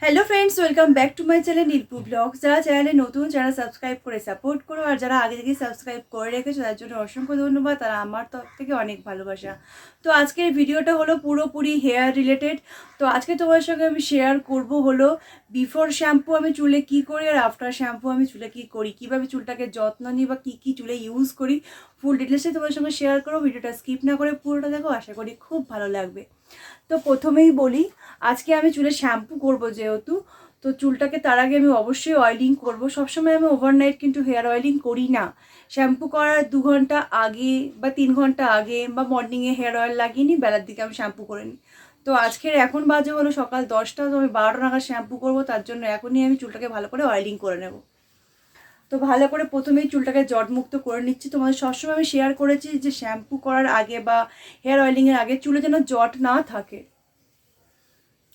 Hello friends, welcome back to my channel Nilpu blogs. যারা চ্যানেলে নতুন, যারা সাবস্ক্রাইব করে সাপোর্ট করো, আর যারা আগে থেকে সাবস্ক্রাইব করে রেখেছো তার জন্য অসংখ্য ধন্যবাদ। তারা আমার তরফ থেকে অনেক ভালোবাসা। তো আজকের ভিডিওটা হলো পুরোপুরি হেয়ার রিলেটেড। তো আজকে তোমার সঙ্গে আমি শেয়ার করব হলো বিফোর শ্যাম্পু আমি চুলে কি করি, আর আফটার শ্যাম্পু আমি চুলে কি করি, কিভাবে চুলটাকে যত্ন নিই বা কী চুলে ইউজ করি, ফুল ডিটেলসে তোমার সঙ্গে শেয়ার করো। ভিডিওটা স্কিপ না করে পুরোটা দেখো, আশা করি খুব ভালো লাগবে। তো প্রথমেই বলি, আজকে আমি চুলে শ্যাম্পু করব যেহেতু, তো চুলটাকে তার আগে আমি অবশ্যই অয়েলিং করব। সবসময় আমি ওভারনাইট কিন্তু হেয়ার অয়েলিং করি না। শ্যাম্পু করার 2 ঘন্টা আগে বা 3 ঘন্টা আগে বা মর্নিংয়ে হেয়ার অয়েল লাগিয়ে নিই, বেলার দিকে আমি শ্যাম্পু করে নিই। তো আজকের এখন বাজে হলো সকাল 10টা, তো আমি 12টা নাগাদ শ্যাম্পু করবো, তার জন্য এখনই আমি চুলটাকে ভালো করে অয়েলিং করে নেব। তো ভালো করে প্রথমেই চুলটাকে জটমুক্ত করে নিচ্ছি। তোমাদের সবসময় আমি শেয়ার করেছি যে শ্যাম্পু করার আগে বা হেয়ার অয়েলিংয়ের আগে চুলে যেন জট না থাকে।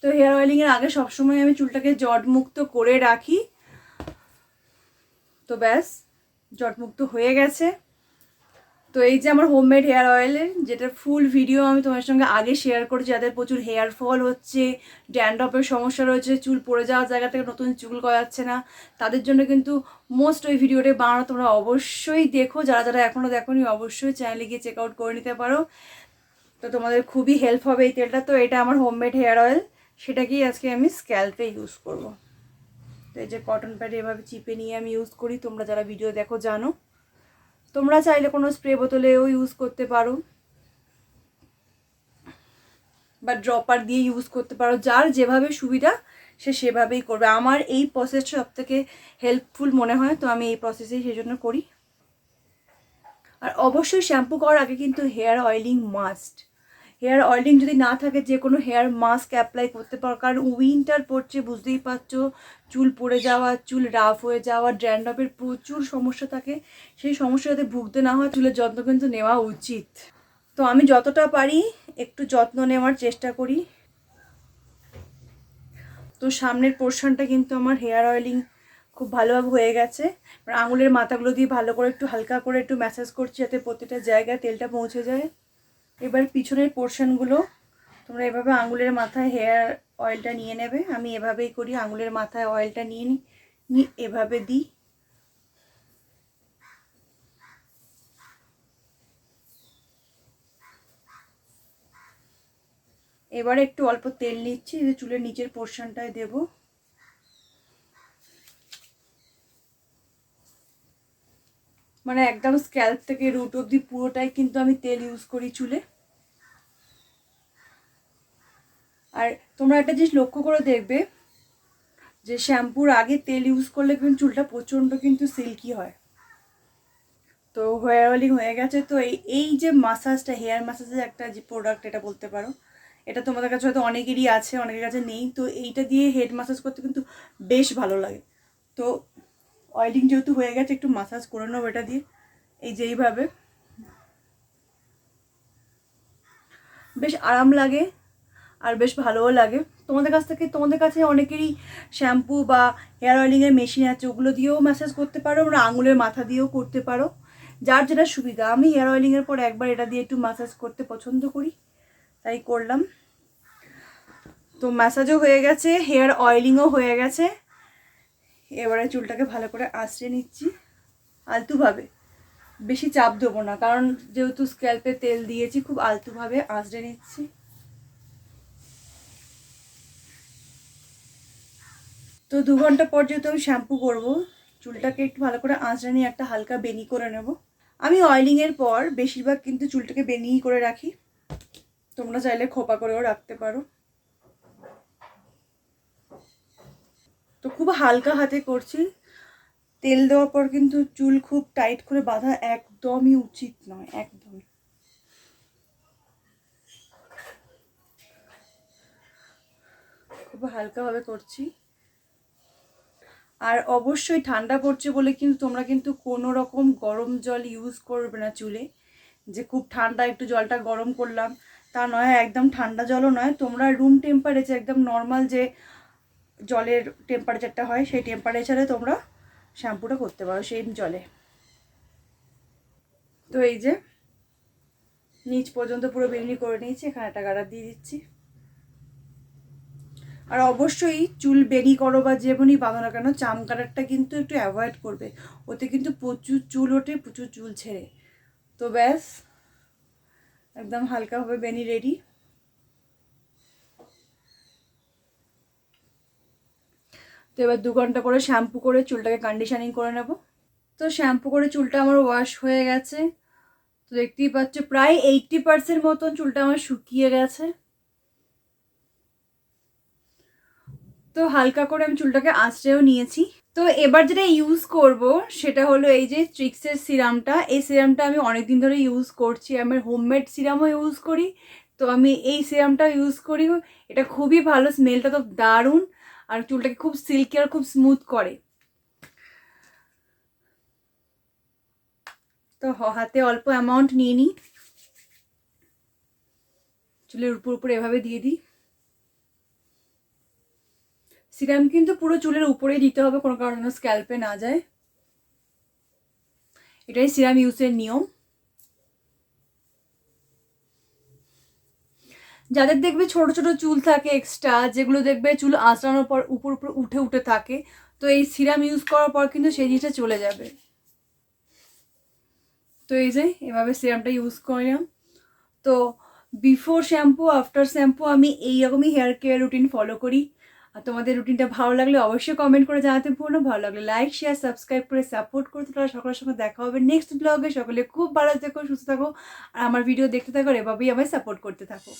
তো হেয়ার অয়েলিংয়ের আগে সবসময় আমি চুলটাকে জটমুক্ত করে রাখি। তো ব্যাস, জটমুক্ত হয়ে গেছে। তো এই যে আমার হোমমেড হেয়ার অয়েলের, যেটার ফুল ভিডিও আমি তোমার সঙ্গে আগে শেয়ার করেছি, যাদের প্রচুর হেয়ার ফল হচ্ছে, ড্যান্ড্রফের সমস্যা রয়েছে, চুল পড়ে যাওয়ার জায়গা থেকে নতুন চুল গজাচ্ছে না, তাদের জন্য কিন্তু মোস্ট ওই ভিডিওটা বানানো। তোমরা অবশ্যই দেখো, যারা যারা এখনও দেখোনি অবশ্যই চ্যানেলে গিয়ে চেক আউট করে নিতে পারো। তো তোমাদের খুবই হেল্প হবে এই তেলটা। তো এটা আমার হোমমেড হেয়ার অয়েল, সেটাকেই আজকে আমি স্ক্যাল্পে ইউজ করব। তো এই যে কটন প্যাডে এভাবে চিপে নিয়ে আমি ইউজ করি, তোমরা যারা ভিডিও দেখো জানো। তোমরা চাইলে কোনো স্প্রে বোতলেও ইউজ করতে পারো বা ড্রপার দিয়ে ইউজ করতে পারো, যার যেভাবে সুবিধা সে সেভাবেই করবে। আমার এই প্রসেসটা সব থেকে হেল্পফুল মনে হয়, তো আমি এই প্রসেসেই সেই জন্য করি। আর অবশ্যই শ্যাম্পু করার আগে কিন্তু hair oiling must. Hair oiling যদি না থাকে, যে কোনো হেয়ার মাস্ক অ্যাপ্লাই করতে পারো, কারণ উইন্টার পড়ছে বুঝতেই পারছো, চুল পড়ে যাওয়া, চুল রাফ হয়ে যাওয়া, ড্যান্ড্রফের প্রচুর সমস্যা থাকে। সেই সমস্যা যাতে ভুগতে না হয়, চুলের যত্ন কিন্তু নেওয়া উচিত। তো আমি যতটা পারি একটু যত্ন নেওয়ার চেষ্টা করি। তো সামনের পোর্শনটা কিন্তু আমার হেয়ার অয়েলিং খুব ভালোভাবে হয়ে গেছে। আঙুলের মাথাগুলো দিয়ে ভালো করে একটু হালকা করে একটু ম্যাসাজ করছি, যাতে প্রত্যেকটা জায়গায় তেলটা পৌঁছে যায়। এবার পিছনের পোর্শনগুলো তোমরা এভাবে আঙুলের মাথায় হেয়ার অয়েলটা নিয়ে নেবে। আমি এভাবেই করি, আঙুলের মাথায় অয়েলটা নিয়ে নিই, এভাবে দিই। এবারে একটু অল্প তেল নিচ্ছি, যে চুলের নিচের পোর্শনটায় দেব। মানে একদম স্ক্যাল্প থেকে রুট অবধি পুরোটাই কিন্তু আমি তেল ইউজ করি চুলে। আর তোমরা একটা জিনিস লক্ষ্য করে দেখবে, যে শ্যাম্পুর আগে তেল ইউজ করলে কিন্তু চুলটা প্রচণ্ড কিন্তু সিল্কি হয়। তো হেয়ার অয়েলিং হয়ে গেছে। তো এই যে মাসাজটা, হেয়ার মাসাজের একটা যে প্রোডাক্ট এটা বলতে পারো, এটা তোমাদের কাছে হয়তো অনেকেরই আছে, অনেকের কাছে নেই। তো এইটা দিয়ে হেড মাসাজ করতে কিন্তু বেশ ভালো লাগে। তো অয়েলিং যেহেতু হয়ে গেছে, একটু মাসাজ করে নেবো এটা দিয়ে। এই যে এইভাবে বেশ আরাম লাগে আর বেশ ভালোও লাগে। তোমাদের কাছে অনেকেরই শ্যাম্পু বা হেয়ার অয়েলিংয়ের মেশিন আছে, ওগুলো দিয়েও ম্যাসাজ করতে পারো, আমরা আঙুলের মাথা দিয়েও করতে পারো, যার যেটা সুবিধা। আমি হেয়ার অয়েলিংয়ের পর একবার এটা দিয়ে একটু ম্যাসাজ করতে পছন্দ করি, তাই করলাম। তো ম্যাসাজও হয়ে গেছে, হেয়ার অয়েলিংও হয়ে গেছে। এবারে চুলটাকে ভালো করে আঁচড়ে নিচ্ছি আলতুভাবে, বেশি চাপ দেবো না, কারণ যেহেতু স্ক্যাল্পে তেল দিয়েছি, খুব আলতুভাবে আঁচড়ে নিচ্ছি। তো 2 ঘন্টা পর যেহেতু আমি শ্যাম্পু করবো, চুলটাকে একটু ভালো করে আঁচড়ে নিয়ে একটা হালকা বেনি করে নেব। আমি অয়েলিংয়ের পর বেশিরভাগ কিন্তু চুলটাকে বেনিই করে রাখি, তোমরা চাইলে খোপা করেও রাখতে পারো। তো খুব হালকা হাতে করছি। তেল দেওয়ার পর কিন্তু চুল খুব টাইট করে বাঁধা একদমই উচিত নয়, একদমই। খুব হালকাভাবে করছি। আর অবশ্যই ঠান্ডা পড়ছে বলে কিন্তু তোমরা কিন্তু কোনো রকম গরম জল ইউজ করবে না চুলে, যে খুব ঠান্ডা একটু জলটা গরম করলাম তা নয়, একদম ঠান্ডা জলও নয়। তোমরা রুম টেম্পারেচার, একদম নর্মাল যে জলের টেম্পারেচারটা হয়, সেই টেম্পারেচারে তোমরা শ্যাম্পুটা করতে পারো, সেই জলে। তো এই যে নিচ পর্যন্ত পুরো বেনি করে নিয়েছি, এখানে একটা গাড়া দিয়ে দিচ্ছি। আর অবশ্যই চুল বেনি করো বা যেমনই বাঁধো না কেন, চাম কাটারটা কিন্তু একটু অ্যাভয়েড করবে, ওতে কিন্তু প্রচুর চুল ওঠে, প্রচুর চুল ছেড়ে। তো ব্যাস একদম হালকাভাবে বেনি রেডি। তো এবার 2 ঘন্টা করে শ্যাম্পু করে চুলটাকে কন্ডিশনিং করে নেব। তো শ্যাম্পু করে চুলটা আমার ওয়াশ হয়ে গেছে। তো দেখতেই পাচ্ছ প্রায় 80% মতন চুলটা আমার শুকিয়ে গেছে। তো হালকা করে আমি চুলটাকে আঁচড়েও নিয়েছি। তো এবার যেটা ইউজ করব সেটা হলো এই যে ট্রিক্সের সিরামটা। এই সিরামটা আমি অনেকদিন ধরে ইউজ করছি, আমার হোমমেড সিরামও ইউজ করি, তো আমি এই সিরামটা ইউজ করি। এটা খুবই ভালো, স্মেলটা তো দারুণ, আর চুলটাকে খুব সিল্কি আর খুব স্মুথ করে। তো হাতে অল্প অ্যামাউন্ট নিয়ে নিই, চুলের উপর উপরে এভাবে দিয়ে দিই। সিরাম কিন্তু পুরো চুলের উপরেই দিতে হবে, কোনো কারণে স্ক্যাল্পে না যায়, এটাই সিরাম ইউজের নিয়ম। যাদের দেখবে ছোট ছোট চুল থাকে এক্সট্রা, যেগুলো দেখবে চুল আঁচড়ানোর পর উপর উপর উঠে উঠে থাকে, তো এই সিরাম ইউজ করার পর কিন্তু সেই জিনিসটা চলে যাবে। তো এই যে এভাবে সিরামটা ইউজ করলাম। তো বিফোর শ্যাম্পু আফটার শ্যাম্পু আমি এইরকমই হেয়ার কেয়ার রুটিন ফলো করি। আর তোমাদের রুটিনটা ভালো লাগলে অবশ্যই কমেন্ট করে জানাতে ভুলো না। ভালো লাগলে লাইক শেয়ার সাবস্ক্রাইব করে সাপোর্ট করতে, তারা সকলের সঙ্গে দেখা হবে নেক্সট ব্লগে। সকলে খুব ভালো থেকো, সুস্থ থাকো, আর আমার ভিডিও দেখতে থাকো, এভাবেই আমায় সাপোর্ট করতে থাকো।